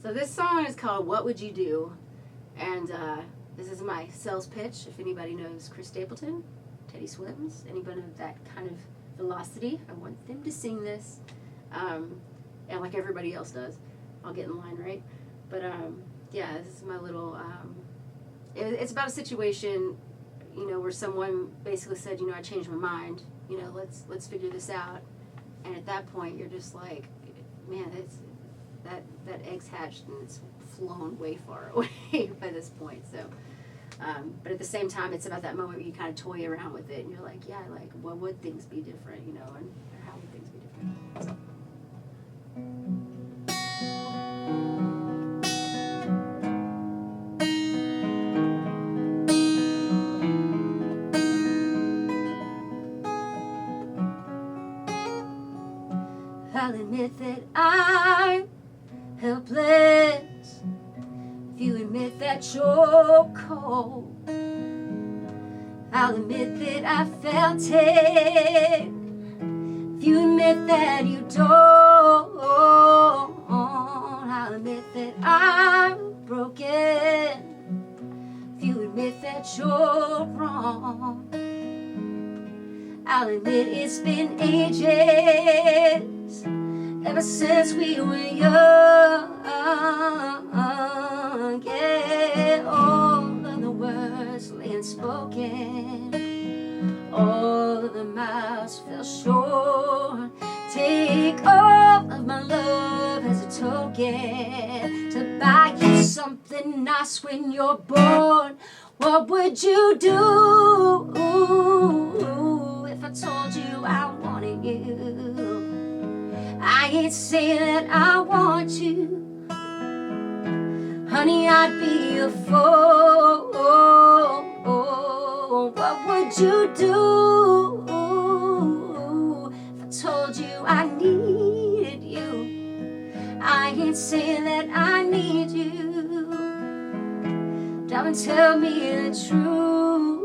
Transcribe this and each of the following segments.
So this song is called What Would You Do? And this is my sales pitch. If anybody knows Chris Stapleton, Teddy Swims, anybody of that kind of velocity, I want them to sing this. And like everybody else does. I'll get in line, right? But yeah, this is my little, it's about a situation, you know, where someone basically said, you know, I changed my mind, you know, let's figure this out. And at that point, you're just like, man, it's, that egg's hatched and it's flown way far away by this point. So, but at the same time, it's about that moment where you kind of toy around with it and you're like, yeah, like, what would things be different, you know, and how would things be different? So. I'll admit that I'm helpless. If you admit that you're cold, I'll admit that I felt it. If you admit that you don't, I'll admit that I'm broken. If you admit that you're wrong, I'll admit it's been ages, ever since we were young. Yeah, all of the words lay unspoken, all of the miles fell short. Take all of my love as a token to buy you something nice when you're born. What would you do if I told you I wanted you? I ain't saying that I want you, honey, I'd be a fool. What would you do if I told you I needed you? I ain't saying that I need you. Darling, tell me the truth.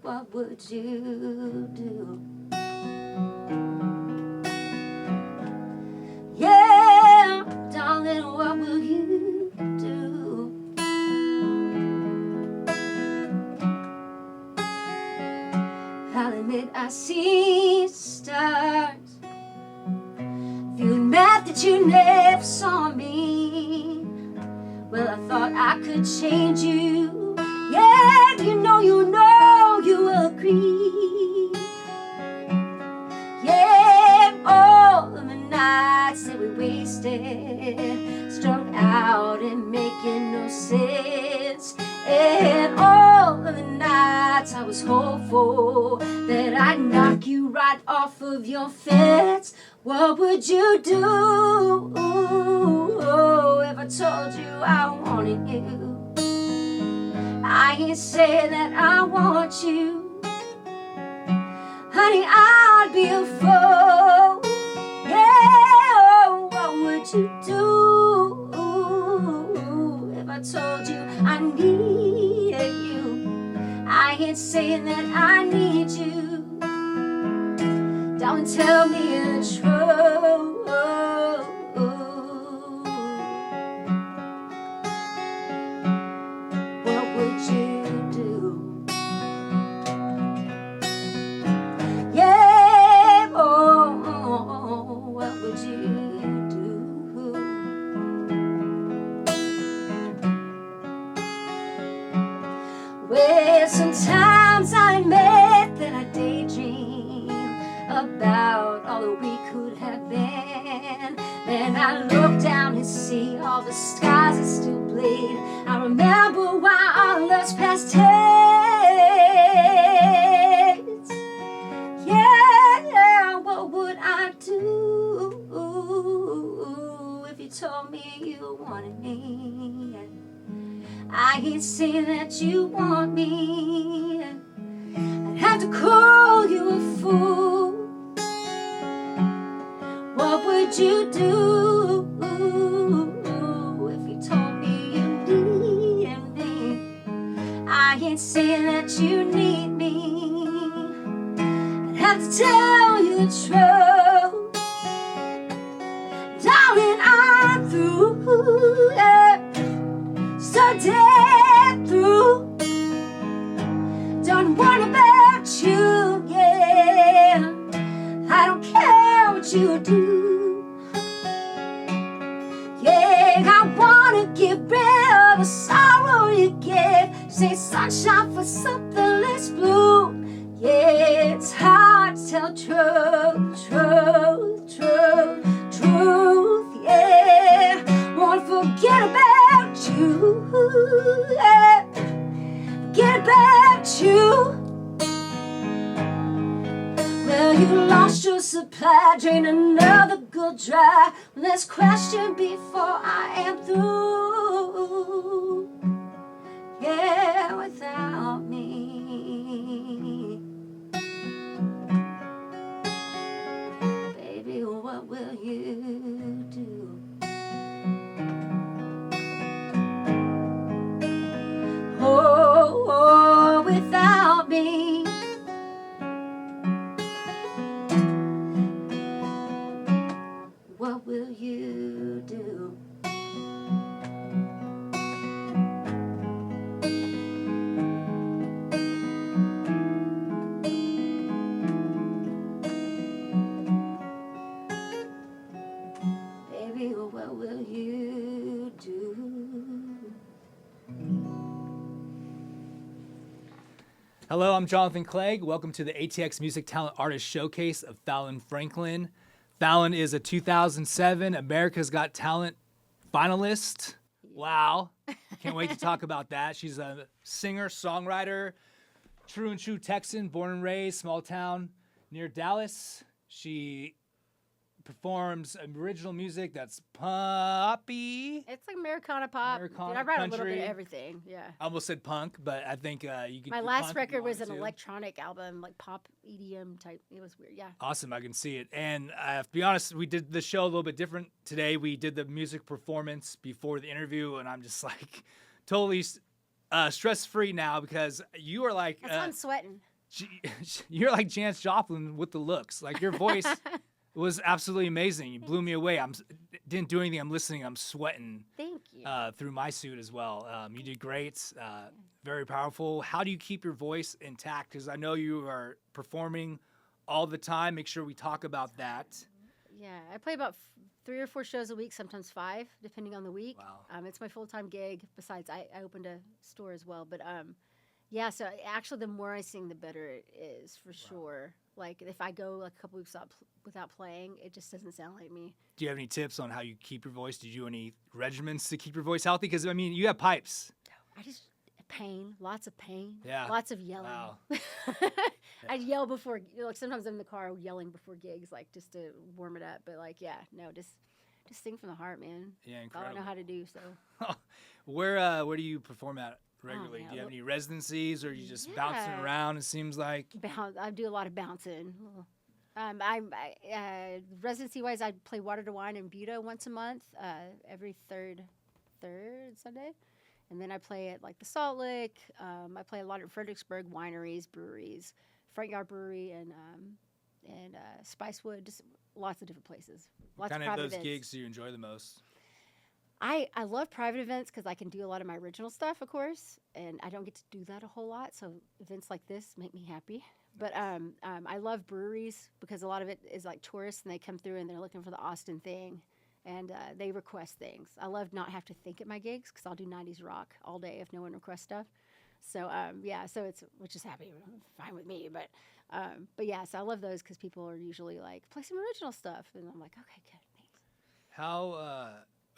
What would you do? Yeah, darling, what will you do? I'll admit I see stars. If you admit that you never saw me, well, I thought I could change you. Yeah, you will agree. Yeah, all of the nights that we wasted, strung out and making no sense. And all of the nights I was hopeful that I'd knock you right off of your fence. What would you do if I told you I wanted you? I ain't saying that I want you, honey, I'd be a fool. Yeah, what would you do if I told you I needed you? I ain't saying that I need you. Darling, tell me the truth. What would you do? Yeah, what would you do? Well, sometimes I admit that I daydream about all that we could have been. Then I look down and see all the skies that still bleed. I remember why our love's past tense. Yeah, what would I do if you told me you wanted me? I ain't saying that you want me. I'd have to call you a fool. What would you do if you told me you needed me? I ain't saying that you need me. I'd have to tell you the truth. Darling, I yeah. So dead through. Don't worry about you, yeah. I don't care what you do. Yeah, I wanna get rid of the sorrow you give. Say sunshine for something less blue. Yeah, it's hard to tell truth, yeah. Won't forget about you, yeah. Forget about you. Well, you lost your supply, drain another good dry. Well, let's question before I am through. Yeah, without me. Baby, what will you do? Oh, without me. What will you do? Baby, what will you do? Hello, I'm Jonathan Clegg. Welcome to the ATX Music Talent Artist Showcase of Fallon Franklin. Fallon is a 2007 America's Got Talent finalist. Wow. Can't wait to talk about that. She's a singer, songwriter, true and true Texan, born and raised, small town near Dallas. She performs original music that's poppy. It's like Americana pop. Americana, Dude, I write country. a little bit of everything. Yeah. I almost said punk, but I think you could My do last punk if you record was an wanted to. electronic album, like pop EDM type. It was weird. Yeah. Awesome, I can see it. And to be honest, we did the show a little bit different today. We did the music performance before the interview, and I'm just like totally stress-free now because you are like That's why I'm sweating. you're like Janis Joplin with the looks. Like your voice was absolutely amazing. You blew me away. Didn't do anything. I'm listening. I'm sweating. Thank you. Through my suit as well. You did great. Very powerful. How do you keep your voice intact? Because I know you are performing all the time. Make sure we talk about that. Yeah, I play about 3 or 4 shows a week, sometimes 5, depending on the week. Wow. It's my full-time gig. Besides, I opened a store as well. But yeah, so actually, the more I sing, the better it is for sure. Like if I go like a couple weeks without playing, it just doesn't sound like me. Do you have any tips on how you keep your voice? Did you do any regimens to keep your voice healthy? Because I mean, you have pipes. I just pain, lots of pain, Yeah. lots of yelling. Wow. I'd yell before, like sometimes I'm in the car yelling before gigs, like just to warm it up. But like, yeah, no, just sing from the heart, man. Yeah, That's all I incredible. know how to do. So Where do you perform at regularly? man, Do you have any residencies, or are you just bouncing Yeah. around? It seems like. I do a lot of bouncing. Residency wise, I play Water to Wine in Buda once a month, every third Sunday. And then I play at like the Salt Lick. I play a lot at Fredericksburg wineries, breweries, Front Yard Brewery, and Spicewood. Just lots of different places. Lots Kind of of private those events. gigs do you enjoy the most? I love private events because I can do a lot of my original stuff, of course, and I don't get to do that a whole lot. So events like this make me happy. But I love breweries because a lot of it is like tourists, and they come through and they're looking for the Austin thing, and they request things. I love not have to think at my gigs because I'll do 90s rock all day if no one requests stuff. So yeah, so it's which is happy, fine with me. But yeah, so I love those because people are usually like play some original stuff, and I'm like, okay, good, thanks.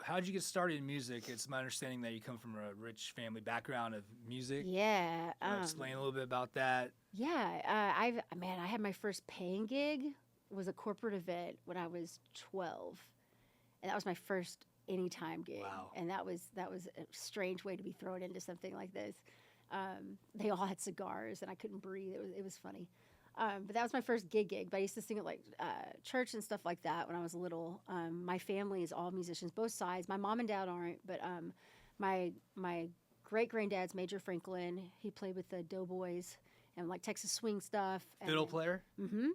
How did you get started in music? It's my understanding that you come from a rich family background of music. Yeah. Can you explain a little bit about that? Yeah, I had my first paying gig. It was a corporate event when I was 12, and that was my first anytime gig. Wow. And that was a strange way to be thrown into something like this. They all had cigars, and I couldn't breathe. It was funny. But that was my first gig. But I used to sing at like church and stuff like that when I was little. My family is all musicians, both sides. My mom and dad aren't, but my great-granddad's Major Franklin. He played with the Doughboys and like Texas swing stuff. Fiddle player? Mm-hmm.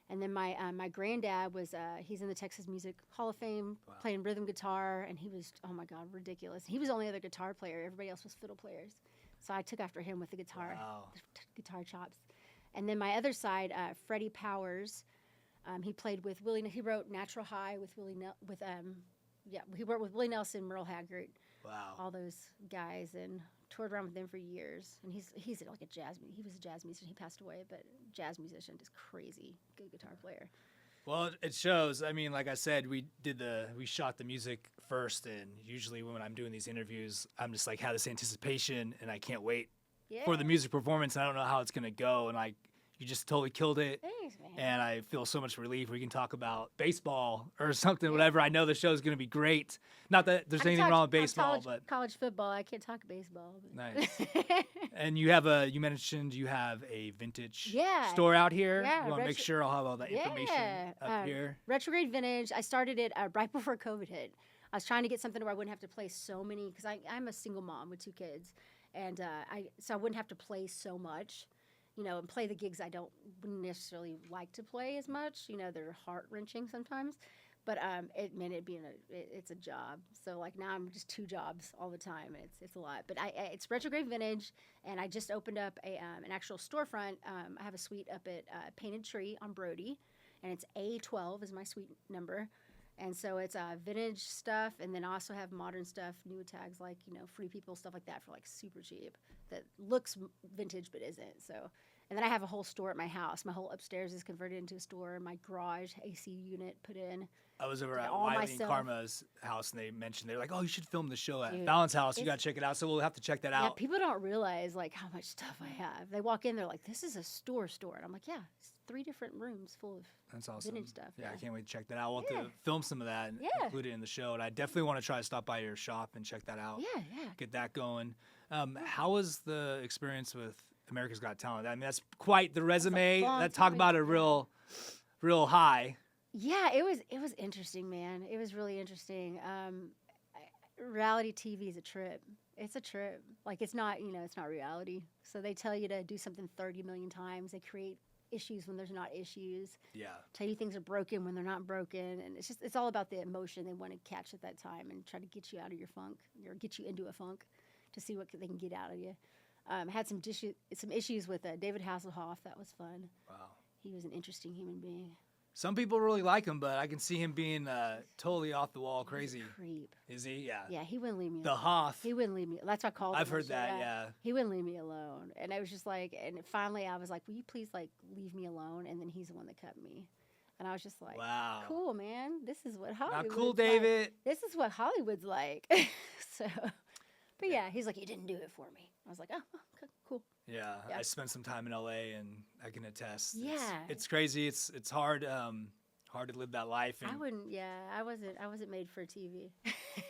And then my granddad was he's in the Texas Music Hall of Fame, playing rhythm guitar, and he was, oh my God, ridiculous. He was the only other guitar player. Everybody else was fiddle players. So I took after him with the guitar, guitar chops. And then my other side, Freddie Powers, he played with Willie. He wrote Natural High with he worked with Willie Nelson, Merle Haggard, all those guys, and toured around with them for years. And he's like he was a jazz musician. He passed away, but jazz musician, just crazy good guitar player. Well, it shows. I mean, like I said, we shot the music first, and usually when I'm doing these interviews, I'm just like have this anticipation, and I can't wait for the music performance. And I don't know how it's gonna go, and you just totally killed it. Thanks, man. And I feel so much relief. We can talk about baseball or something, whatever. I know the show is going to be great. Not that there's anything wrong with baseball, but college football. I can't talk baseball. But. Nice. And you mentioned you have a vintage store out here. Yeah, you want to make sure I'll have all that information up here. Retrograde Vintage. I started it right before COVID hit. I was trying to get something where I wouldn't have to play so many, because I'm a single mom with 2 kids, and so I wouldn't have to play so much. And play the gigs I wouldn't necessarily like to play as much. They're heart-wrenching sometimes. But it meant it's a job. So, like, now I'm just 2 jobs all the time. It's a lot. But it's Retrograde Vintage, and I just opened up an actual storefront. I have a suite up at Painted Tree on Brody, and it's A12 is my suite number. And so it's vintage stuff, and then I also have modern stuff, new tags like, Free People, stuff like that for, like, super cheap that looks vintage but isn't. So, and then I have a whole store at my house. My whole upstairs is converted into a store. My garage AC unit put in. I was over at Wiley and Karma's house, and they mentioned, they're like, oh, you should film the show at Fallon's house. You got to check it out. So we'll have to check that out. Yeah, people don't realize, like, how much stuff I have. They walk in, they're like, this is a store. And I'm like, yeah, it's 3 different rooms full of That's awesome. vintage stuff. Yeah, I can't wait to check that out. We'll have to film some of that and include it in the show. And I definitely want to try to stop by your shop and check that out. Yeah. Get that going. How was the experience with America's Got Talent? I mean, that's quite the resume. Talk about a real high. Yeah, it was interesting, man. It was really interesting. Reality TV is a trip. It's a trip. Like, it's not reality. So they tell you to do something 30 million times. They create issues when there's not issues. Yeah. Tell you things are broken when they're not broken. And it's all about the emotion they want to catch at that time and try to get you out of your funk or get you into a funk to see what they can get out of you. Had some issues with David Hasselhoff. That was fun. Wow. He was an interesting human being. Some people really like him, but I can see him being totally off the wall, crazy. He's a creep. Is he? Yeah. Yeah, he wouldn't leave me alone. The Hoff. He wouldn't leave me. That's what I called him. I've heard that, yeah. He wouldn't leave me alone. And I was just like, and finally I was like, will you please, like, leave me alone? And then he's the one that cut me. And I was just like, wow. Cool, man. This is what Hollywood's not cool, David. Like. This is what Hollywood's like. But yeah, he's like, you didn't do it for me. I was like, oh, okay, cool. Yeah, I spent some time in LA, and I can attest. Yeah. It's crazy. It's hard. Hard to live that life. And I wasn't made for TV.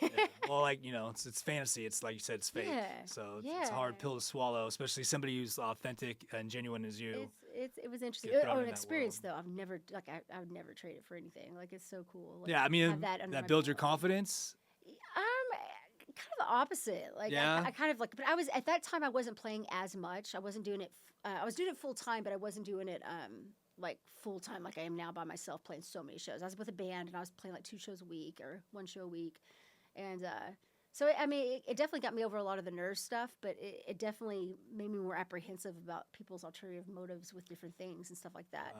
Yeah. Well, like, it's fantasy. It's like you said, it's fake. Yeah. So it's a hard pill to swallow, especially somebody who's authentic and genuine as you. It was interesting. An experience though. I would never trade it for anything. Like, it's so cool. Like, yeah, I mean, that builds your confidence. Kind of the opposite. Like, I kind of like, but I was at that time I wasn't playing as much. I wasn't doing it. I was doing it full time, but I wasn't doing it like full time like I am now by myself, playing so many shows. I was with a band and I was playing like 2 shows a week or 1 show a week, and so I mean it definitely got me over a lot of the nerve stuff, but it definitely made me more apprehensive about people's alternative motives with different things and stuff like that.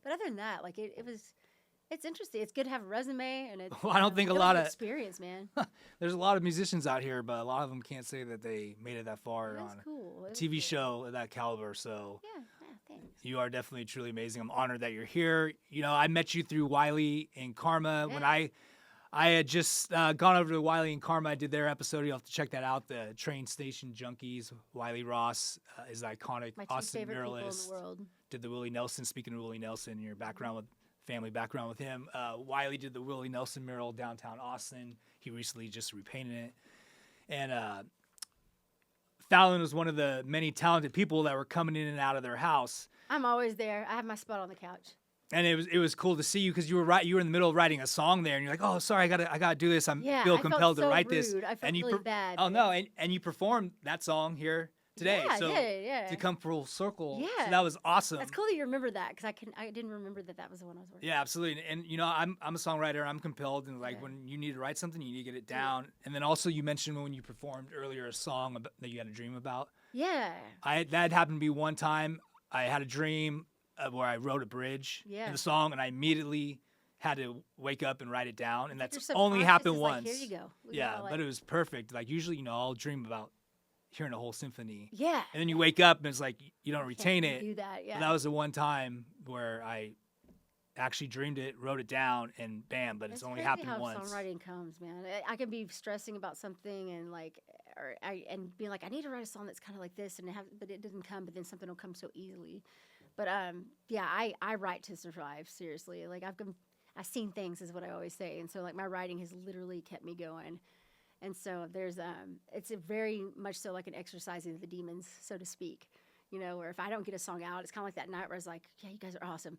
But other than that, like it's interesting. It's good to have a resume, and it's. Well, I don't think a lot of experience, man. There's a lot of musicians out here, but a lot of them can't say that they made it that far on a TV show of that caliber. So yeah, thanks. You are definitely truly amazing. I'm honored that you're here. I met you through Wiley and Karma when I had just gone over to Wiley and Karma. I did their episode. You'll have to check that out. The Train Station Junkies. Wiley Ross is the iconic Austin muralist. In the world. Did the Willie Nelson. Speaking of Willie Nelson, your family background with him. Wiley did the Willie Nelson mural downtown Austin. He recently just repainted it. And Fallon was one of the many talented people that were coming in and out of their house. I'm always there. I have my spot on the couch. And it was cool to see you because you were in the middle of writing a song there, and you're like, oh, sorry, I gotta do this. I feel compelled to write this. I felt really bad. Oh no, and you performed that song here today. Yeah, So yeah. to come full circle, Yeah. so that was awesome. That's cool that you remember that because I didn't remember that was the one I was working. Yeah, absolutely. And I'm a songwriter. I'm compelled, and like Yeah. when you need to write something, you need to get it down. And then also you mentioned when you performed earlier a song that you had a dream about. Yeah. That happened to be one time. I had a dream where I wrote a bridge in Yeah. the song, and I immediately had to wake up and write it down. And that's Your only subconscious happened is once. Like, here you go. Yeah, but it was perfect. Like usually, I'll dream about hearing a whole symphony. Yeah. And then you wake up and it's like you don't retain it. Do that, yeah. But that was the one time where I actually dreamed it, wrote it down, and bam, but it's only crazy happened how once. Songwriting comes, man. I can be stressing about something and and being like, I need to write a song that's kind of like this, but it didn't come. But then something will come so easily. But yeah, I write to survive. Seriously, like I've seen things, is what I always say, and so like my writing has literally kept me going. And so there's it's a very much so like an exercising of the demons, so to speak. Where if I don't get a song out, it's kind of like that night where I was like, yeah, you guys are awesome.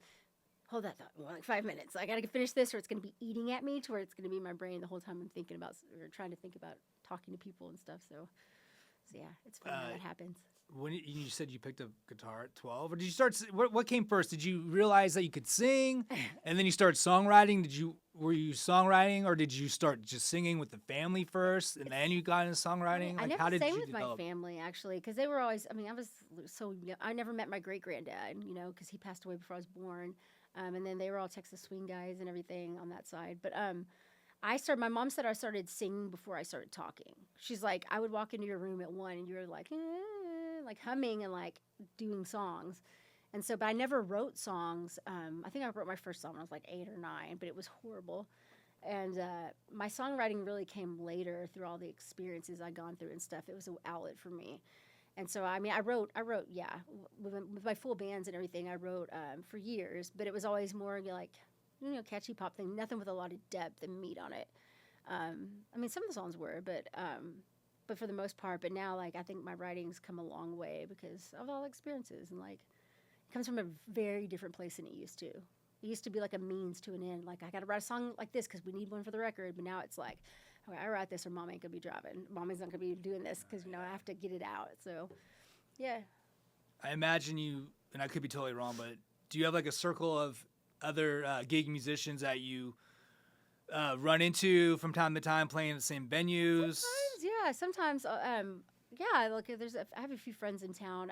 Hold that thought, like 5 minutes. I got to finish this, or it's going to be eating at me to where it's going to be in my brain the whole time I'm thinking about or trying to think about talking to people and stuff. So yeah, it's fun when that happens. When you said you picked up guitar at 12, or did you start? What came first? Did you realize that you could sing, and then you started songwriting? Were you songwriting, or did you start just singing with the family first, and then you got into songwriting? I Like, never how did sang you with develop? my family actually, because they were always. I mean, I was so young. I never met my great granddad, because he passed away before I was born. And then they were all Texas swing guys and everything on that side. But my mom said I started singing before I started talking. She's like, I would walk into your room at 1 and you were like humming and like doing songs. And so, but I never wrote songs. I think I wrote my first song when I was like 8 or 9, but it was horrible. And my songwriting really came later through all the experiences I'd gone through and stuff. It was an outlet for me. And so, I mean, I wrote, yeah, with my full bands and everything, I wrote for years, but it was always more like, catchy pop thing, nothing with a lot of depth and meat on it. I mean, some of the songs were, but for the most part, but now, like, I think my writing's come a long way because of all the experiences, and, like, it comes from a very different place than it used to. It used to be like a means to an end. Like, I got to write a song like this because we need one for the record, but now it's like, okay, I write this or Mom ain't gonna be driving. Mommy's not gonna be doing this because I have to get it out. So, yeah. I imagine you, and I could be totally wrong, but do you have like a circle of other gig musicians that you run into from time to time, playing at the same venues? Sometimes, yeah. Look, I have a few friends in town.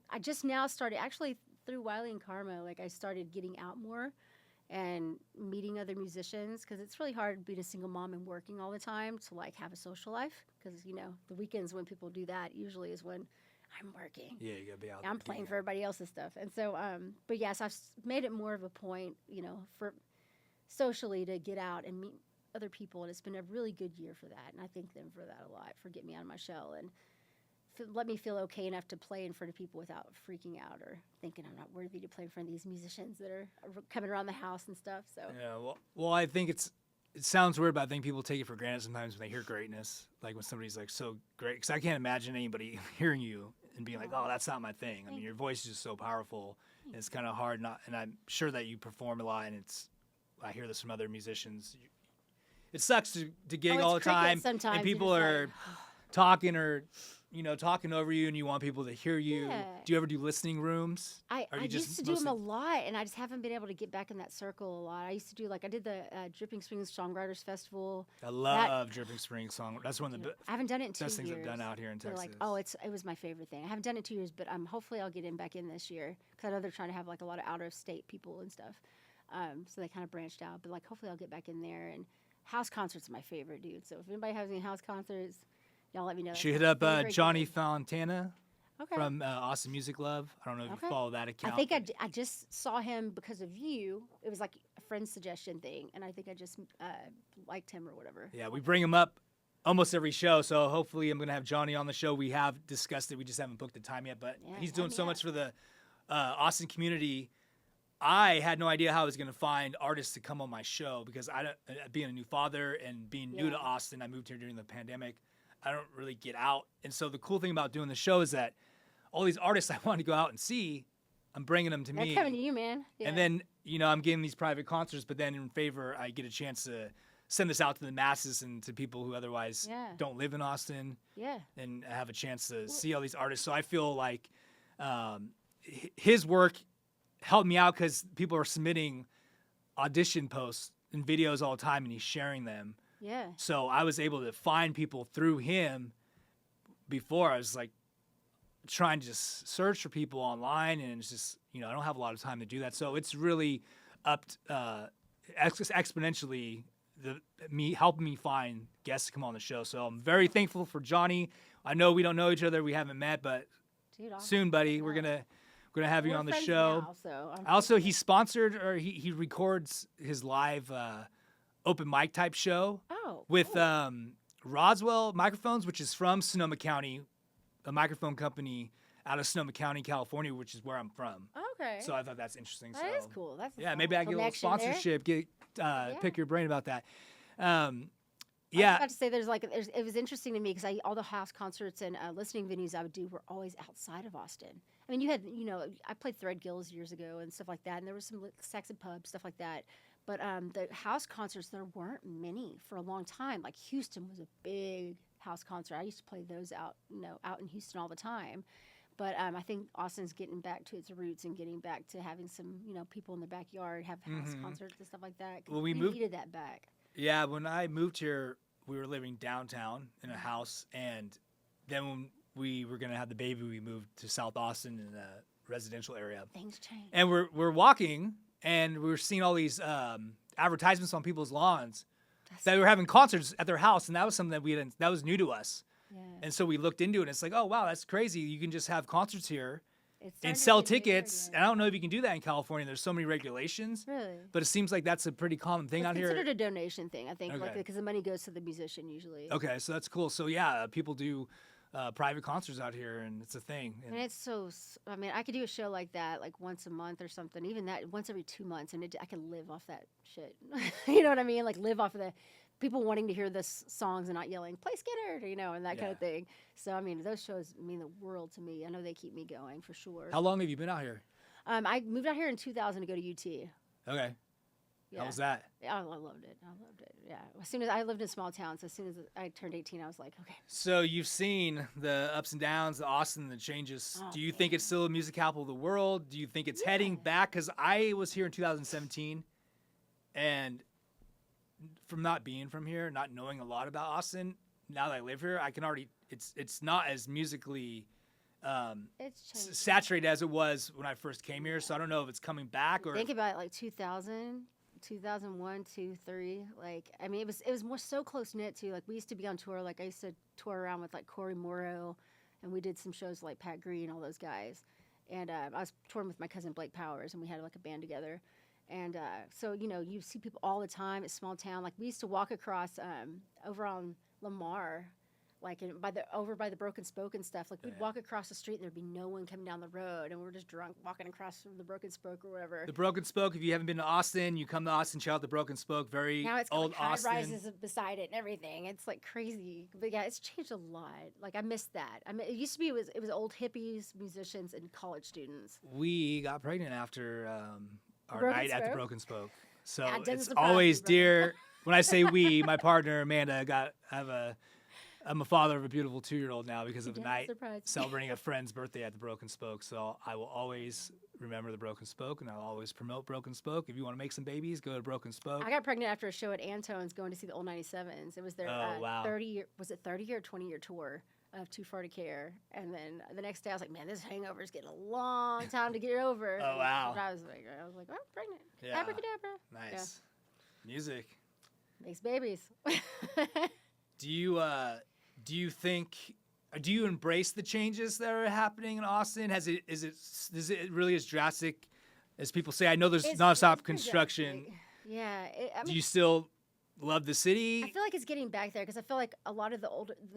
I just now started actually through Wiley and Karma. Like, I started getting out more and meeting other musicians, because it's really hard being a single mom and working all the time to like have a social life, because the weekends when people do that usually is when I'm working. Yeah, you gotta be out. I'm playing for everybody else's stuff. And so but yes, I've made it more of a point, for socially to get out and meet other people, and it's been a really good year for that, and I thank them for that a lot, for getting me out of my shell and let me feel okay enough to play in front of people without freaking out or thinking I'm not worthy to play in front of these musicians that are coming around the house and stuff. So yeah, well, I think it sounds weird, but I think people take it for granted sometimes when they hear greatness, like when somebody's like so great. Because I can't imagine anybody hearing you and being like, "Oh, that's not my thing." I mean, your voice is just so powerful, and it's kind of hard not. And I'm sure that you perform a lot, and I hear this from other musicians. It sucks to gig all the time, and people are talking or talking over you, and you want people to hear you. Yeah. Do you ever do listening rooms? I used to do them a lot, and I just haven't been able to get back in that circle a lot. I used to do, I did the Dripping Springs Songwriters Festival. I love Dripping Springs song. That's one of the I haven't done it in 2 best things years. I've done out here in Texas. It was my favorite thing. I haven't done it 2 years, but hopefully I'll get back in this year, because I know they're trying to have a lot of out-of-state people and stuff. So they kind of branched out, but hopefully I'll get back in there. And house concerts are my favorite, dude. So if anybody has any house concerts, y'all let me know. She hit up Johnny Fontana Okay. from Awesome Music Love. I don't know if you follow that account. I think I just saw him because of you. It was like a friend's suggestion thing, and I think I just liked him or whatever. Yeah, we bring him up almost every show, so hopefully I'm going to have Johnny on the show. We have discussed it. We just haven't booked the time yet, but Yeah, he's doing sign so me much for the Austin community. I had no idea how I was going to find artists to come on my show, because being a new father and being new to Austin, I moved here during the pandemic. I don't really get out. And so the cool thing about doing the show is that all these artists I want to go out and see, I'm bringing them to me. They're coming to you, man. Yeah. And then, I'm getting these private concerts, but then in favor, I get a chance to send this out to the masses and to people who otherwise Yeah. don't live in Austin Yeah. and have a chance to see all these artists. So I feel like his work helped me out because people are submitting audition posts and videos all the time, and he's sharing them. Yeah. So I was able to find people through him. Before I was like trying to just search for people online, and it's just, I don't have a lot of time to do that. So it's really upped exponentially helping me find guests to come on the show. So I'm very thankful for Johnny. I know we don't know each other, we haven't met, but Dude, soon, buddy, we're gonna have you We're on the friends show. now, so I'm Also, he sponsored, or he records his live open mic type show with cool. Roswell Microphones, which is from Sonoma County, a microphone company out of Sonoma County, California, which is where I'm from. Okay. So I thought that's interesting. That is cool. That's a yeah, fun maybe I get a little connection there. sponsorship. Pick your brain about that. I was Yeah, about to say it was interesting to me because all the house concerts and listening venues I would do were always outside of Austin. I mean, you had, I played Threadgills years ago and stuff like that, and there was some Saxon pubs, stuff like that. But the house concerts, there weren't many for a long time. Like Houston was a big house concert. I used to play those out in Houston all the time. But I think Austin's getting back to its roots and getting back to having some, people in the backyard have house concerts and stuff like that. 'Cause Well, we moved- needed that back. yeah. When I moved here, we were living downtown in a house, and then when we were gonna have the baby, we moved to South Austin in a residential area. Things change. And we're walking, and we were seeing all these advertisements on people's lawns that were having concerts at their house, and that was something that was new to us. Yeah. And so we looked into it, and it's like, oh wow, that's crazy! You can just have concerts here It's and starting to sell get bigger tickets. again. And I don't know if you can do that in California. There's so many regulations, Really? but it seems like that's a pretty common thing It's out here. considered a donation thing, I think, Okay. because the money goes to the musician usually. Okay, so that's cool. So yeah, people do private concerts out here, and it's a thing. And it's so, I mean, I could do a show like that like once a month or something, even that once every 2 months, and I could live off that shit. You know what I mean? Like live off of the people wanting to hear the songs and not yelling, play Skinner, and that kind of thing. So, I mean, those shows mean the world to me. I know they keep me going for sure. How long have you been out here? I moved out here in 2000 to go to UT. Okay. Yeah. How was that? Yeah, I loved it. Yeah. As soon as I lived in a small town, so as soon as I turned 18, I was like, okay. So you've seen the ups and downs, the Austin, the changes. Oh, Do you think it's still a music capital of the world? Do you think it's heading back? Because I was here in 2017, and from not being from here, not knowing a lot about Austin, now that I live here, I can already. It's not as musically It's changed. saturated as it was when I first came here. So I don't know if it's coming back or. Think about it, like 2000, 2001, 2, 3. Like, I mean, it was more so close knit too. Like, we used to be on tour. Like, I used to tour around with like Corey Morrow, and we did some shows like Pat Green, all those guys. And I was touring with my cousin Blake Powers, and we had like a band together. And so, you see people all the time. It's small town. Like, we used to walk across over on Lamar, like over by the Broken Spoke and stuff. Like, we'd walk across the street and there'd be no one coming down the road, and we're just drunk walking across the Broken Spoke or whatever. The Broken Spoke, if you haven't been to Austin, you come to Austin, check out the Broken Spoke. Very Now it's got old like high Austin. rises beside it and everything. It's like crazy, but yeah, it's changed a lot. Like, I miss that. I mean, it used to be it was old hippies, musicians, and college students. We got pregnant after our Broken night at the Spoke? Broken Spoke. So Yeah, it doesn't it's surprise always me, Broken dear. When I say we, my partner Amanda I'm a father of a beautiful 2-year-old now because of the Doesn't night surprise me. celebrating a friend's birthday at the Broken Spoke. So I will always remember the Broken Spoke, and I'll always promote Broken Spoke. If you want to make some babies, go to Broken Spoke. I got pregnant after a show at Antone's going to see the old 97s. It was their Oh, wow. 30 or 20-year tour of Too Far to Care. And then the next day I was like, man, this hangover is getting a long time to get over. Oh, wow. And I was like, oh, I'm pregnant. Yeah. Abracadabra. Nice. Music. Makes babies. Do you embrace the changes that are happening in Austin? Is it really as drastic as people say? I know there's It's nonstop pretty construction. drastic. Yeah. I Do mean, you still love the I city? feel like it's getting back there because I feel like a lot of the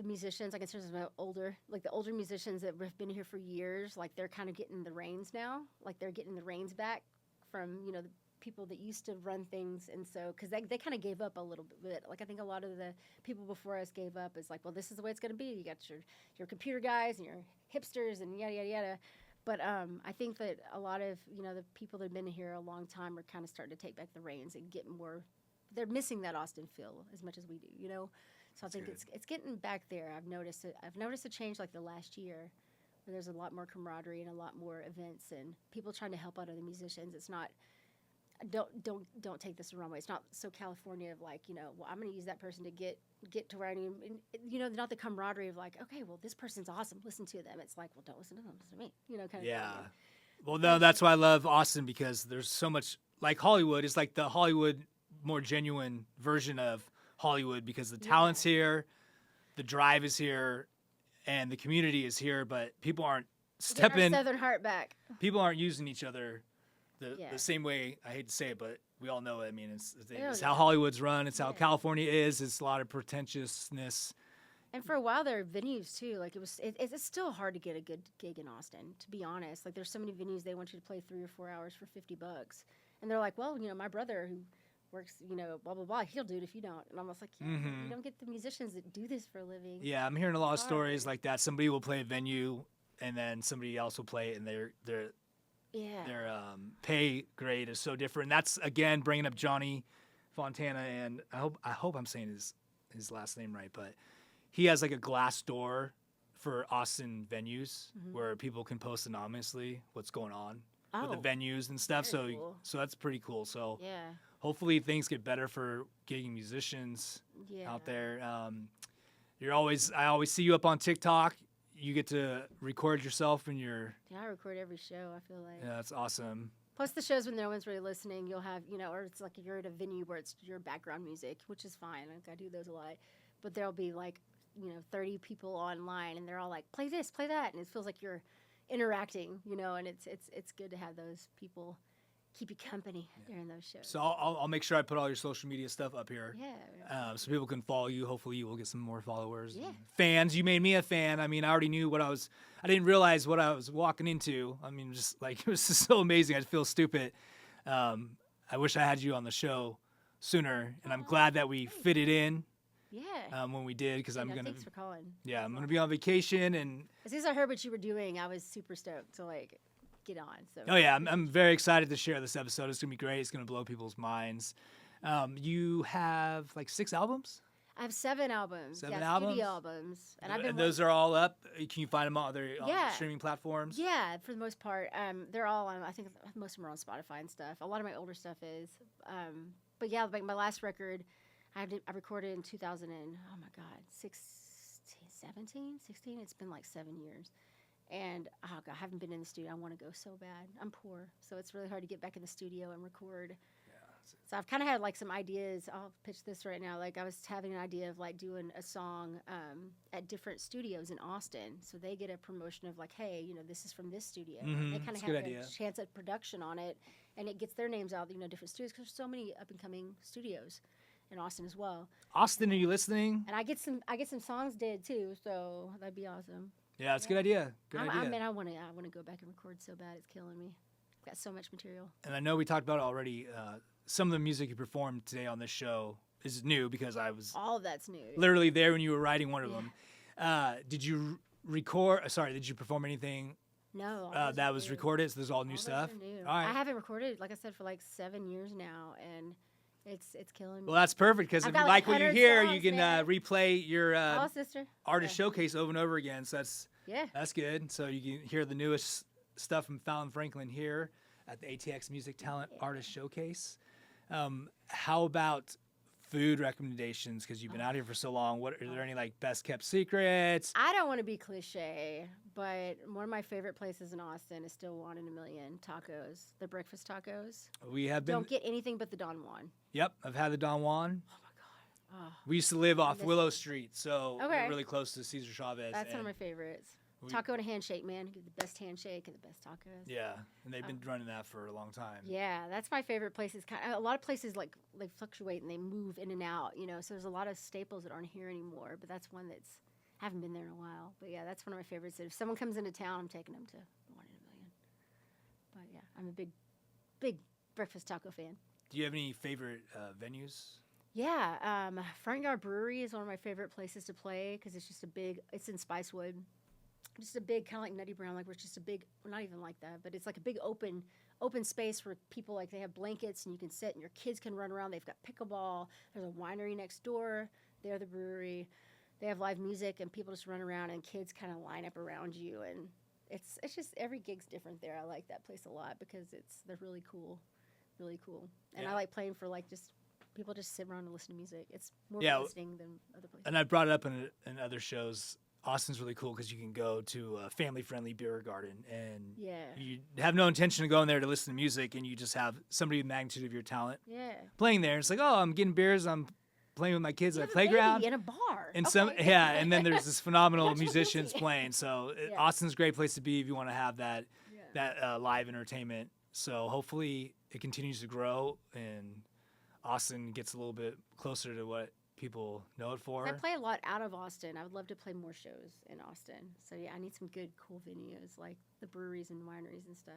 musicians, I consider them older, like the older musicians that have been here for years, like they're kind of getting the reins now. Like they're getting the reins back from, the people that used to run things. And so, because they kind of gave up a little bit. Like, I think a lot of the people before us gave up. It's like, well, this is the way it's going to be. You got your computer guys and your hipsters and yada, yada, yada. But I think that a lot of, the people that have been here a long time are kind of starting to take back the reins and get more they're missing that Austin feel as much as we do, you know. So I think it's getting back there. I've noticed it. I've noticed a change like the last year, where there's a lot more camaraderie and a lot more events and people trying to help out other musicians. It's not. Don't take this the wrong way. It's not so California of like, you know, well, I'm going to use that person to get to where I need. And, you know, not the camaraderie of like, okay, well, this person's awesome. Listen to them. It's like, well, don't listen to them. Listen to me. You know, kind of. Yeah. Thing. Well, no, that's why I love Austin, because there's so much, like Hollywood is like the Hollywood more genuine version of Hollywood, because the talent's here, the drive is here, and the community is here, but people aren't stepping. Southern heart back. People aren't using each other the same way. I hate to say it, but we all know it. I mean, it's how Hollywood's run. It's how California is. It's a lot of pretentiousness. And for a while there, venues too. Like it's still hard to get a good gig in Austin, to be honest. Like there's so many venues they want you to play 3 or 4 hours for $50, and they're like, well, you know, my brother who works, you know, blah blah blah, he'll do it if you don't. And I'm almost like, you don't get the musicians that do this for a living. Yeah, I'm hearing a lot of stories like that. Somebody will play a venue, and then somebody else will play it, and their pay grade is so different. And that's again bringing up Johnny Fontana, and I hope I'm saying his last name right, but he has like a glass door for Austin venues where people can post anonymously what's going on with the venues and stuff. So cool. So that's pretty cool. So yeah, hopefully things get better for gigging musicians out there. I always see you up on TikTok. You get to record yourself in your. Yeah, I record every show. I feel like. Yeah, that's awesome. Plus the shows when no one's really listening, you'll have, you know, or it's like you're at a venue where it's your background music, which is fine. Like I do those a lot, but there'll be like, you know, 30 people online, and they're all like, play this, play that, and it feels like you're interacting, you know, and it's good to have those people keep you company during those shows. So I'll make sure I put all your social media stuff up here. Yeah. So people can follow you. Hopefully you will get some more followers. Yeah. Fans. You made me a fan. I mean, I already knew I didn't realize what I was walking into. I mean, just like, it was just so amazing. I feel stupid. I wish I had you on the show sooner, and I'm glad that we fit it in. Yeah. When we did, because Thanks for calling. Yeah, I'm gonna be on vacation, and as soon as I heard what you were doing, I was super stoked to like get on. So. Oh yeah, I'm very excited to share this episode. It's gonna be great. It's gonna blow people's minds. You have like 6 albums? I have 7 albums. 7 albums? Studio albums, and those are all up. Can you find them on other streaming platforms? Yeah, for the most part, they're all on. I think most of them are on Spotify and stuff. A lot of my older stuff is, but yeah, like my last record. I recorded in 2000 and, oh my God, 16. It's been like 7 years. And oh God, I haven't been in the studio. I want to go so bad. I'm poor, so it's really hard to get back in the studio and record. Yeah, so I've kind of had like some ideas. I'll pitch this right now. Like I was having an idea of like doing a song at different studios in Austin. So they get a promotion of like, hey, you know, this is from this studio. They kind of have a chance at production on it. And it gets their names out, you know, different studios, because there's so many up and coming studios in Austin as well. Austin, are you listening? And I get some songs did too, so that'd be awesome. Yeah, it's a good idea. I mean, I want to go back and record so bad, it's killing me. I've got so much material. And I know we talked about it already. Some of the music you performed today on this show is new, because I was all of that's new. Literally there when you were writing one of them. Did you record? Sorry, did you perform anything? No, that was recorded. So there's all new stuff. All right. I haven't recorded, like I said, for like 7 years now, and it's killing me. Well, that's perfect, because if you like what you hear, you can replay your artist showcase over and over again. So that's good. So you can hear the newest stuff from Fallon Franklin here at the ATX Music Talent Artist Showcase. How about food recommendations? Because you've been out here for so long. Are there any like best kept secrets? I don't want to be cliche, but one of my favorite places in Austin is still One in a Million Tacos. The breakfast tacos. We have been. Don't get anything but the Don Juan. Yep, I've had the Don Juan. Oh my God. Oh. We used to live off Willow Street, so we're really close to Cesar Chavez. That's one of my favorites. Taco and a handshake, man. Give the best handshake and the best tacos. Yeah, and they've been running that for a long time. Yeah, that's my favorite places. A lot of places like they fluctuate and they move in and out, you know. So there's a lot of staples that aren't here anymore. But that's one that's haven't been there in a while. But yeah, that's one of my favorites. If someone comes into town, I'm taking them to One in a Million. But yeah, I'm a big breakfast taco fan. Do you have any favorite venues? Yeah, Front Yard Brewery is one of my favorite places to play, because it's just it's in Spicewood. Just a big, kind of like Nutty Brown, like where it's just a big, well, not even like that, but it's like a big open open space where people like they have blankets and you can sit and your kids can run around. They've got pickleball. There's a winery next door. They're the brewery. They have live music and people just run around and kids kind of line up around you, and it's just every gig's different there. I like that place a lot because they're really cool, really cool. And Yeah. I like playing for like just people just sit around and listen to music. It's more Yeah, listening than other places. And I brought it up in other shows. Austin's really cool because you can go to a family-friendly beer garden, and you have no intention of going there to listen to music, and you just have somebody with the magnitude of your talent playing there. It's like, oh, I'm getting beers, I'm playing with my kids at a playground. In a bar. And Okay. and then there's this phenomenal musicians playing. So Austin's a great place to be if you want to have that live entertainment. So hopefully it continues to grow and Austin gets a little bit closer to what people know it for. I play a lot out of Austin. I would love to play more shows in Austin. So yeah, I need some good, cool venues like the breweries and wineries and stuff.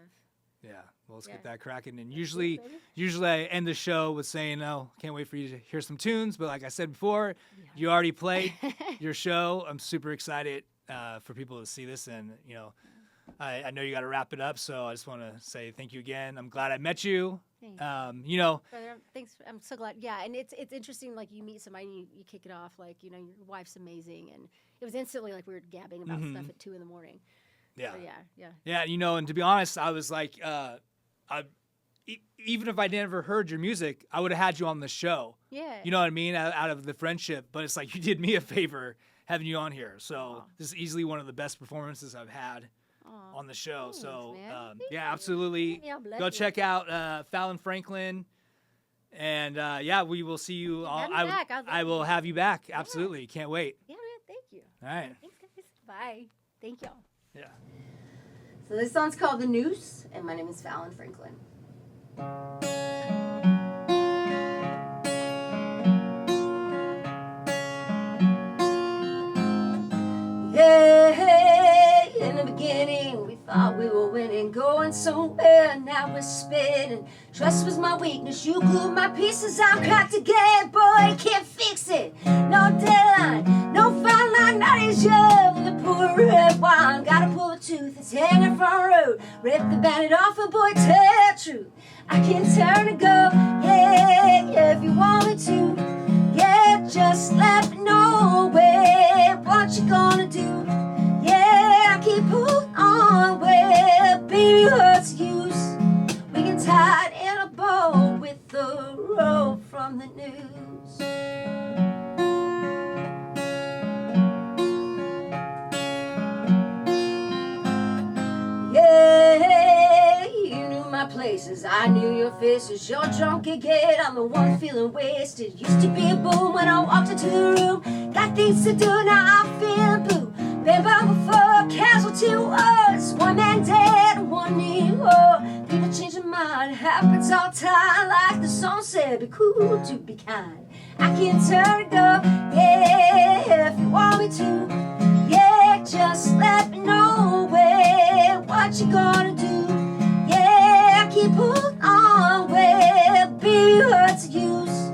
Yeah, well, let's get that cracking. And usually I end the show with saying, "Oh, can't wait for you to hear some tunes." But like I said before, you already played your show. I'm super excited for people to see this, and you know, I know you got to wrap it up. So I just want to say thank you again. I'm glad I met you. You know, thanks. I'm so glad. Yeah, and it's interesting. Like you meet somebody, and you kick it off. Like your wife's amazing, and it was instantly like we were gabbing about stuff at 2 a.m. Yeah. So, yeah. And to be honest, I was like, even if I never heard your music, I would have had you on the show. Yeah. You know what I mean? Out of the friendship. But it's like you did me a favor having you on here. So this is easily one of the best performances I've had on the show. Thanks, so man. absolutely. Yeah, bless Go you. check out Fallon Franklin. And we will see you. Have me back. I will have you back. Absolutely. Can't wait. Yeah, man. Thank you. All right. Thanks, guys. Bye. Thank y'all. Yeah. So this song's called The Noose, and my name is Fallon Franklin. Yeah, in the beginning we thought we were winning, going somewhere, now we're spinning. Trust was my weakness, you glued my pieces, I'm cracked again, boy, can't fix it. No deadline, no fine line, not as young. The poor red wine, gotta pull a tooth, it's hanging from a road. Rip the bandit off, a boy, tell the truth. I can turn and go, yeah, if you want me to. Yeah, just let me know what you gonna do. Yeah, I keep holding on, well, baby, what's the use? We can tie it in a bow with the rope from the news. Yeah, you knew my places, I knew your faces. You're drunk again, I'm the one feeling wasted. Used to be a boom when I walked into the room. Got things to do, now I'm feeling blue. Been by before, casualty was. One man dead, one need more. People change their mind, happens all the time. Like the song said, be cool to be kind. I can turn and go, yeah, if you want me to. Yeah, just let me know what you gonna do. Yeah, I keep holding on, well, baby, what's the use?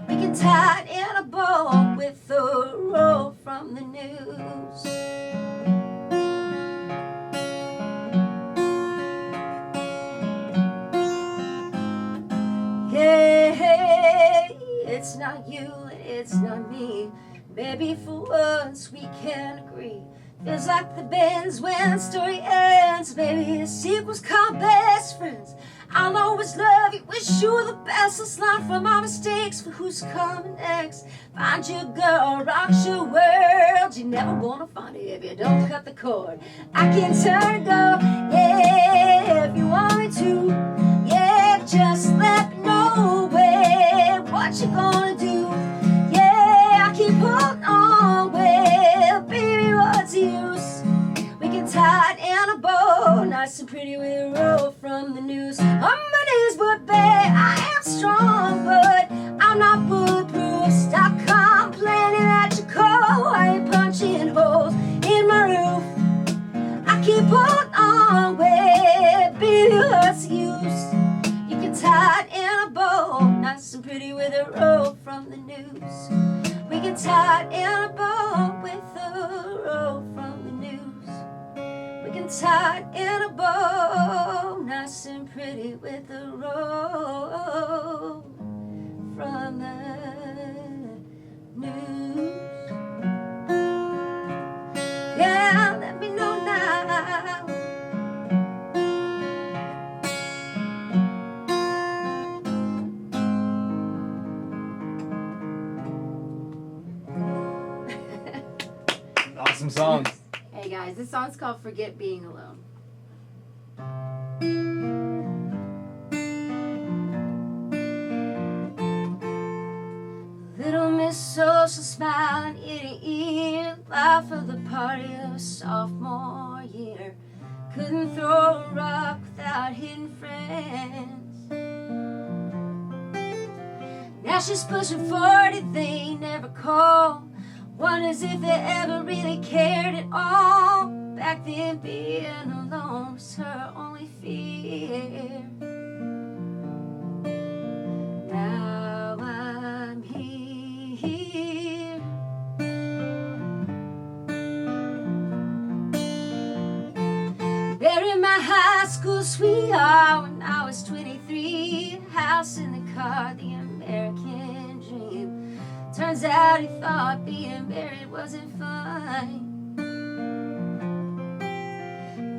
We can tie it in a bow with the rope from the news. Yeah, it's not you and it's not me. Maybe for once we can agree. Feels like the bends when the story ends. Maybe the sequel's called Best Friends. I'll always love you, wish you the best. Let's learn from our mistakes for who's coming next. Find your girl, rock your world. You never wanna find it if you don't cut the cord. I can turn and go, yeah, if you want me to. Yeah, just let me know what you gonna do. Yeah, I keep holding on, well, baby, what's the use? We can tie it in a bow, nice and pretty with a rope from the news. On my knees, but babe, I am strong, but I'm not bulletproof. Stop complaining at your cold. I ain't punching holes in my roof. I keep holding on, well, baby, what's the use? You can tie it in a bow, nice and pretty with a rope from the news. We can tie it in a bow with a rope from the news. We can tie it in a bow, nice and pretty. pretty with the roll from the news. Yeah, let me know now. Awesome song. Hey guys, this song's called Forget Being Alone. Little Miss Social smiling ear to ear, life of the party of sophomore year. Couldn't throw a rock without hitting friends. Now she's pushing 40, they never call. Wonders if they ever really cared at all. Back then being alone was her only fear. Now I'm here. Buried my high school sweetheart when I was 23. House in the car, the American dream. Turns out he thought being buried wasn't fun.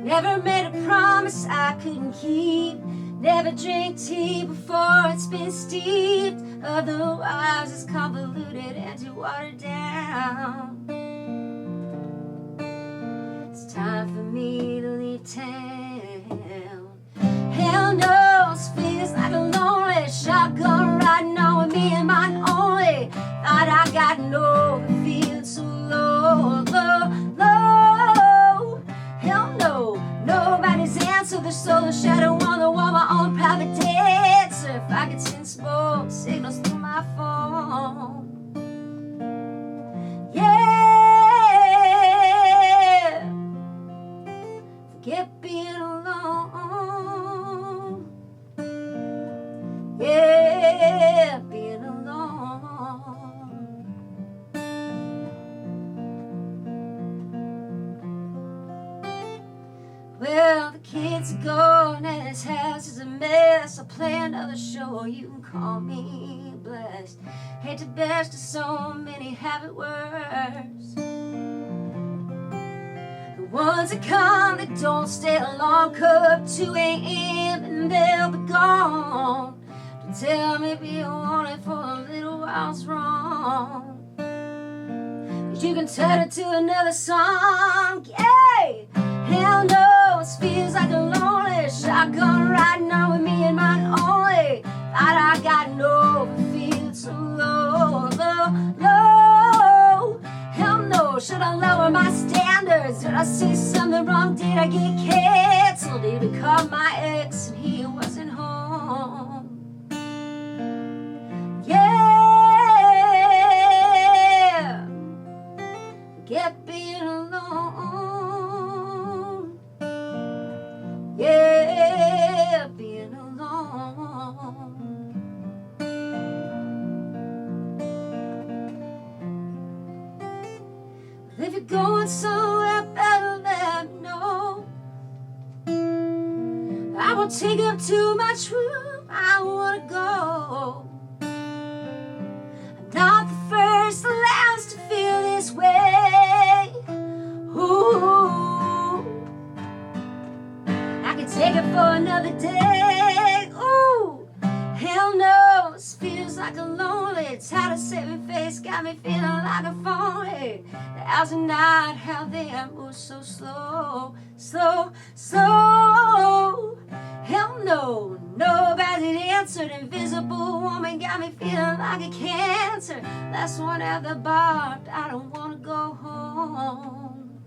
Never made a promise I couldn't keep. Never drank tea before it's been steeped. Otherwise it's convoluted and too watered down. It's time for me to leave town. Hell knows, feels like a lonely shotgun riding on with me and mine only. Thought I got no feeling so low, low, low. Hell no, nobody's answer. The solar shadow on the wall, my own private dancer. If I could send smoke signals through my phone. Yeah, forget being alone. Yeah, being alone. Well, the kids are gone and his house is a mess. I'll play another show, you can call me blessed. Hate to bash to so many have it worse. The ones that come that don't stay long, come up 2 a.m. and they'll be gone. Don't tell me being wanted for a little while's wrong. You can turn it to another song, yeah. Hell knows, feels like a lonely shotgun riding on with me and mine only. Thought I got no feeling so low, low, low. Hell no, should I lower my standards? Did I say something wrong? Did I get canceled? Did he call my ex and he wasn't home? Yeah, forget being alone. Yeah, being alone. If you're going somewhere, better let me know. I won't take up too much room, I wanna go. I'm not the first or last to feel this way. Ooh, I can take it for another day. Ooh, hell knows, feels like a lonely, tired of saving face, got me feeling like a phony. The hours and night, how they move so slow, slow, slow. Hell no, nobody's answered. Invisible woman got me feeling like a cancer. Last one at the bar, I don't wanna go home.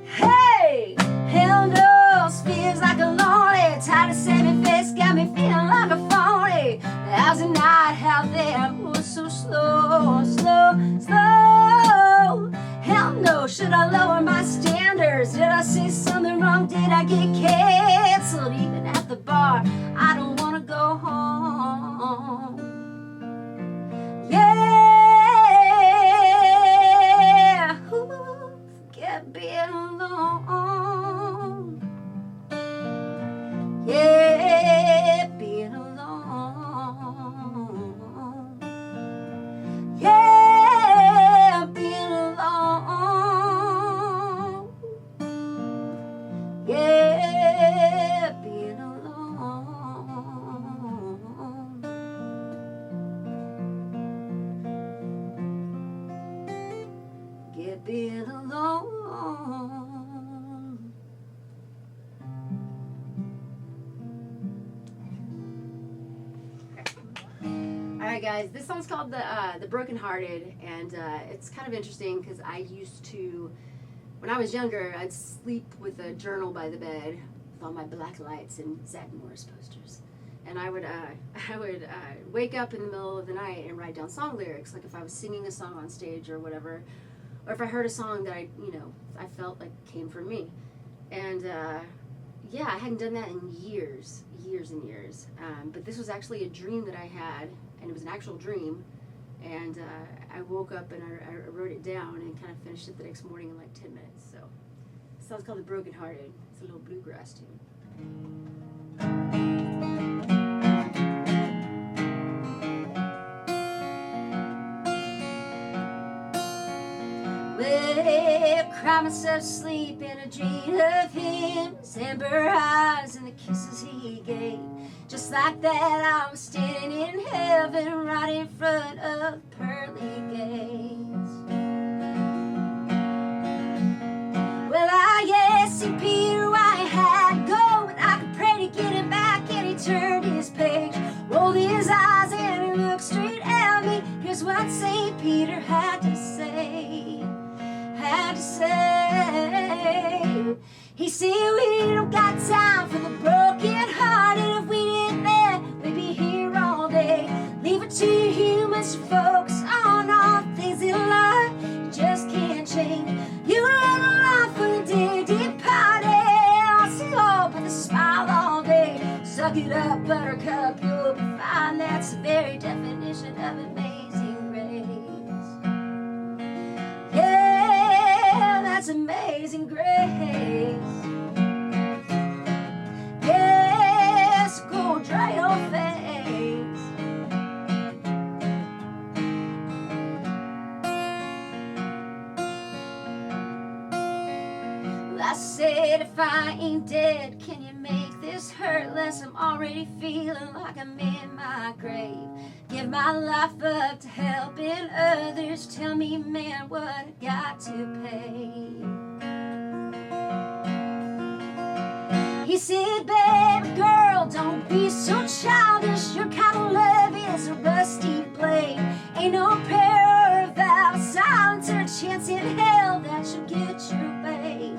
Hey, hell knows, feels like a lonely, tired of saving face, got me feeling like a phony. The hours and night, how they move so slow, slow, slow. Hell no, should I lower my standards? Did I say something wrong? Did I get canceled? Even at the bar, I don't wanna go home. Yeah, ooh, forget being alone. guys. This song's called the Broken Hearted, and it's kind of interesting because I used to, when I was younger, I'd sleep with a journal by the bed with all my black lights and Zach Morris posters, and I would wake up in the middle of the night and write down song lyrics, like if I was singing a song on stage or whatever, or if I heard a song that I felt like came from me, and yeah, I hadn't done that in years and years. But this was actually a dream that I had, and it was an actual dream. And I woke up and I wrote it down and kind of finished it the next morning in like 10 minutes. So this song's called The Broken Hearted. It's a little bluegrass tune. Well, cry myself asleep in a dream of him, his amber eyes and the kisses he gave. Just like that, I was standing in heaven right in front of pearly gates. Well, I asked St. Peter why he had to go, and I could pray to get him back, and he turned his page, rolled his eyes, and he looked straight at me. Here's what St. Peter had to say. He said, we don't got time for the broken hearted. If we did that, we'd be here all day. Leave it to you humans to focus on all things in life you just can't change. You learn a lot from the dead departed. I'll see all but the smile all day. Suck it up, buttercup, you'll be fine. That's the very definition of amazing grace. Yeah, that's amazing grace. Yes, go dry your face. Well, I said, if I ain't dead, can you make this hurt less? I'm already feeling like I'm in my grave. Give my life up to helping others. Tell me, man, what I got to pay. He said, baby girl, don't be so childish. Your kind of love is a rusty blade. Ain't no prayer or vow, silence or chance in hell that should get your way.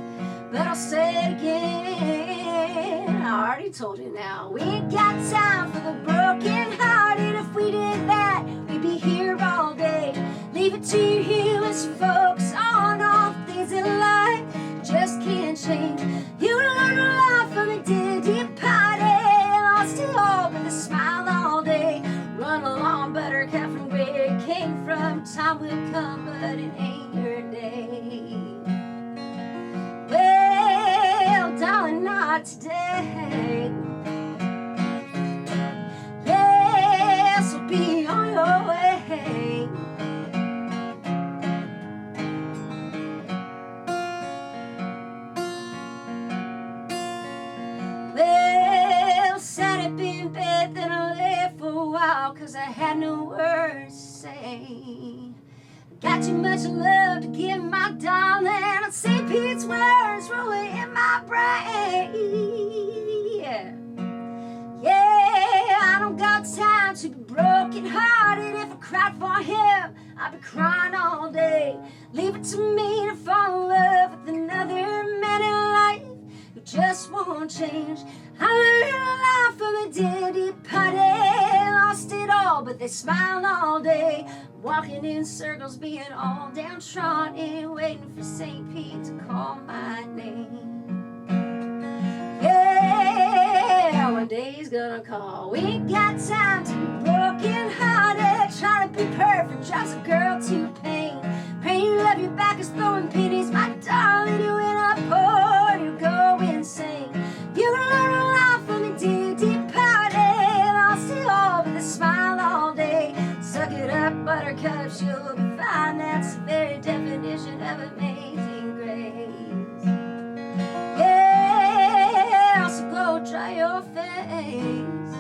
But I'll say it again, I already told you now. We ain't got time for the broken hearted. If we did that, we'd be here all day. Leave it to you humans to focus on all things in life just can't change. You learn a lot from a dead departed. Lost it all with a smile all day. Run along, buttercup, from where it came from. Time will come, but it ain't your day. Well, darling, not today. Yes, we'll be on your way. Well, sat up in bed, then I lay for a while, 'cause I had no words to say. Got too much love to give my darling, and St. Pete's words rolling in my brain. Yeah, I don't got time to be broken hearted. If I cried for him, I'd be crying all day. Leave it to me to fall in love with another man in life who just won't change. I learned a lot from a dead departed. Lost it all, but they smiled all day. Walking in circles, being all downtrodden, waiting for St. Pete to call my name. Yeah, one day he's gonna call. We ain't got time to be broken hearted. Trying to be perfect drives a girl to pain. Praying you love you back is throwing pennies. My darling, you in a pour, you go insane. You learn a lot from the dead departed. Lost it all with a smile all day. Suck it up, buttercup, you'll be fine. That's the very definition of amazing grace. Yeah, so go dry your face.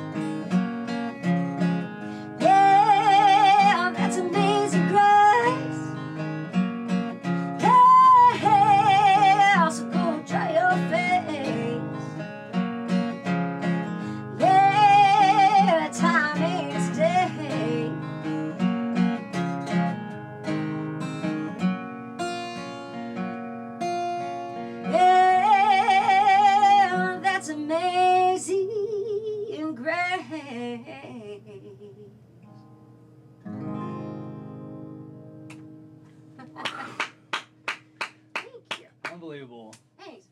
Yeah, that's amazing grace. Yeah, so go dry your face. Yeah, time ain't today. Thank you. Unbelievable. Thanks.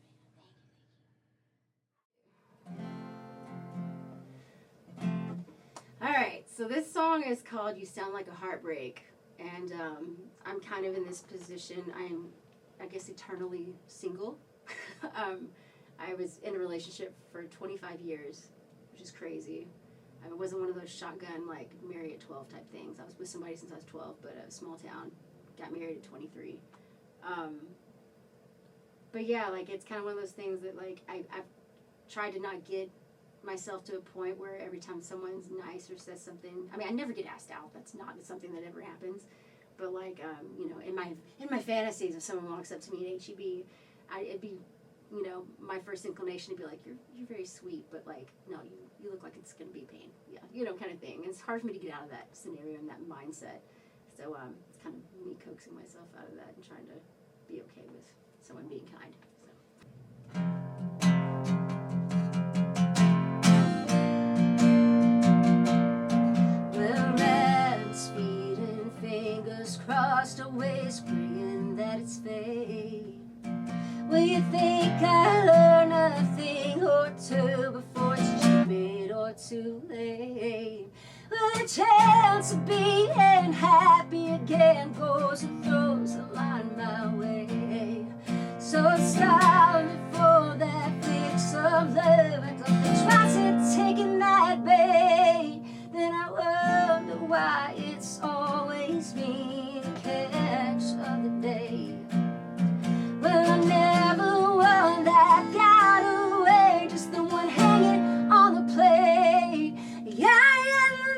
All right, so this song is called "You Sound Like a Heartbreak," and I'm kind of in this position. I'm, I guess, eternally single. I was in a relationship for 25 years, which is crazy. I wasn't one of those shotgun, like, married at 12 type things. I was with somebody since I was 12, but a small town. Got married at 23. But yeah, like, it's kind of one of those things that, like, I've tried to not get myself to a point where every time someone's nice or says something, I mean, I never get asked out. That's not something that ever happens. But, like, you know, in my fantasies, if someone walks up to me at HEB, it'd be, you know, my first inclination to be like, you're very sweet, but, like, no, you look like it's going to be pain. Yeah, you know, kind of thing. And it's hard for me to get out of that scenario and that mindset. So it's kind of me coaxing myself out of that and trying to be okay with someone being kind. Well, rabbits feet and fingers crossed, always praying that it's fate. Well, you think I learn a thing or two before it's too late or too late. Well, the chance of being happy again goes and throws a line my way. So it's time before that fix of love, and don't try to take that bait. Then I wonder why it's always been the catch of the day. Well, I never won that got away, just the one hanging on the plate. Yeah,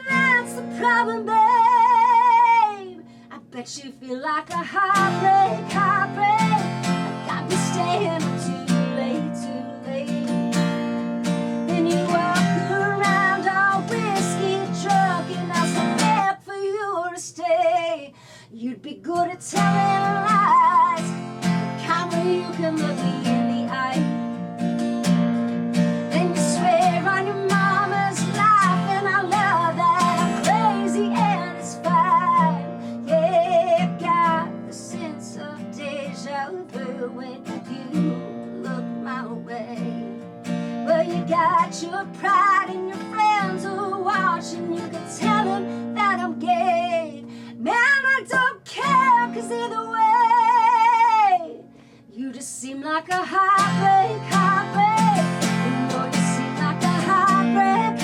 that's the problem, babe. I bet you feel like a heartbreak. I got me staying too late. Then you walk around all whiskey drunk, and I still beg for you to stay. You'd be good at telling lies, where you can look me in the eye. Then you swear on your mama's life, and I love that I'm crazy and it's fine. Yeah, got the sense of deja vu when you look my way. Well, you got your pride and your friends are watching. You can tell them that I'm gay. Man, I don't care, 'cause either way, you just seem like a heartbreak. You know you seem like a heartbreak.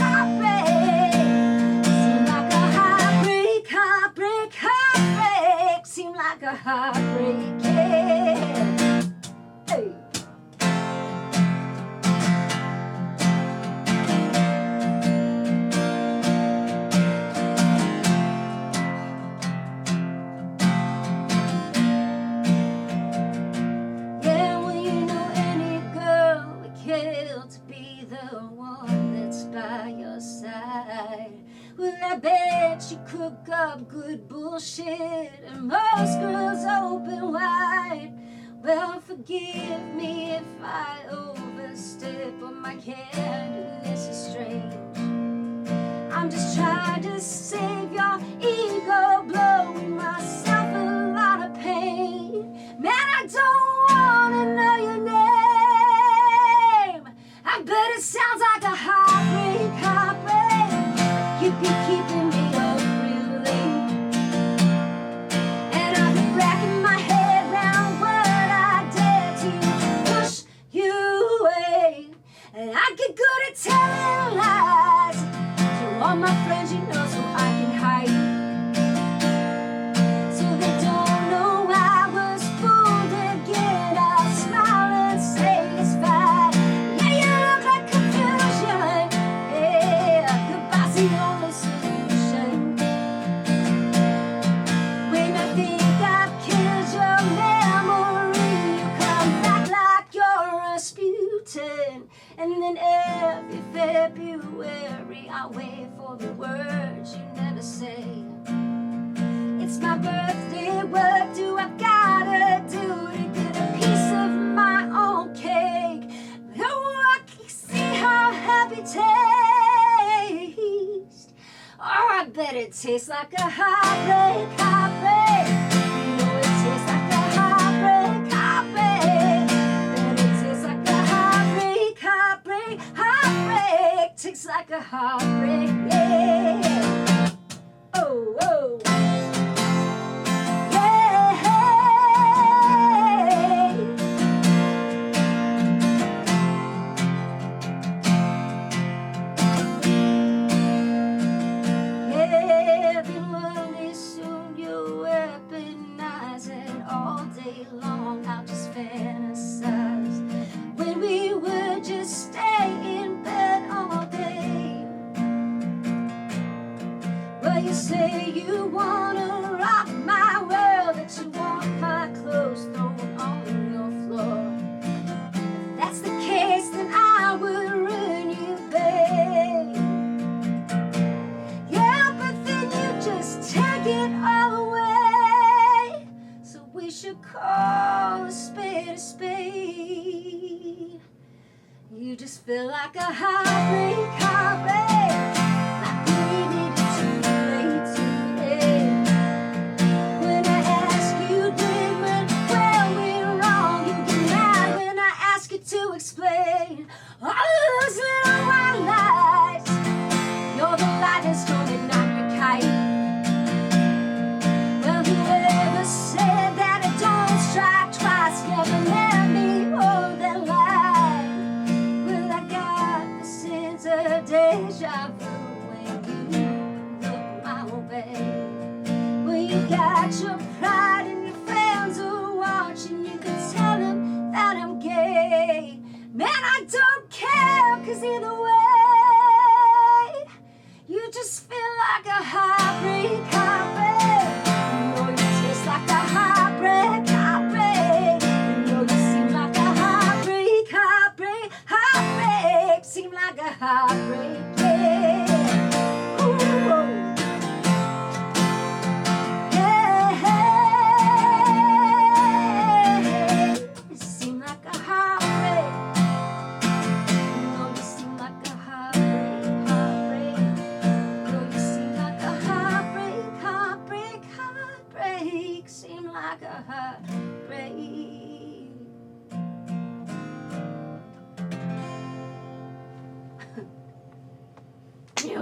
Seem like a heartbreak. Seem like a heartbreak, yeah. Hey. Well, I bet you cook up good bullshit, and most girls open wide. Well, forgive me if I overstep, but my candidness is strange. I'm just trying to save your ego, blowing myself a lot of pain. Man, I don't wanna know your name. I bet it sounds like a heartbreak. You'd be keeping me up real late, and I've been racking my head round what I dare to push you away. And I get good at telling lies to all my friends, you know, so I can hide. So they don't know I was fooled again. I'll smile and say it's fine. Yeah, you look like confusion. Yeah, goodbye's the only solution. When I think I've killed your memory, you come back like you're Rasputin. And then every February I wait for the words you never say. It's my birthday, what do I gotta do to get a piece of my own cake? Oh, I can see how happy tastes. Oh, I bet it tastes like a heartbreak. You know it tastes like heartbreak. Yeah. Oh, oh. Everyone soon you'll weaponize it all day long. I'll just fantasize when we would just stay in bed all day. Well, you say you wanna rock my world, that you want my clothes thrown on your floor. If that's the case, then I would ruin you, babe. Yeah, but then you just take it all away. So we should call a spade a spade. You just feel like a heartbreak, heartbreak. Like we needed to play today. When I ask you, did well we're wrong, you get mad when I ask you to explain all of those little white lies. You're the light that's storming on your kite. Well, whoever said that it don't strike twice never let me hold that line. Well, I got the sense of deja vu when you look my way. Well, you got your pride and your friends are watching. You can tell them that I'm gay. Man, I don't care, 'cause either way, you just feel like a heartbreak, heartbreak. You know you taste like a heartbreak, heartbreak. You know you seem like a heartbreak, heartbreak, heartbreak. Seem like a heartbreak, yeah. Ooh. Yeah. You seem like a heartbreak. You know you seem like a heartbreak, heartbreak. You know you seem like a heartbreak, heartbreak, heartbreak. Seem like a heartbreak. You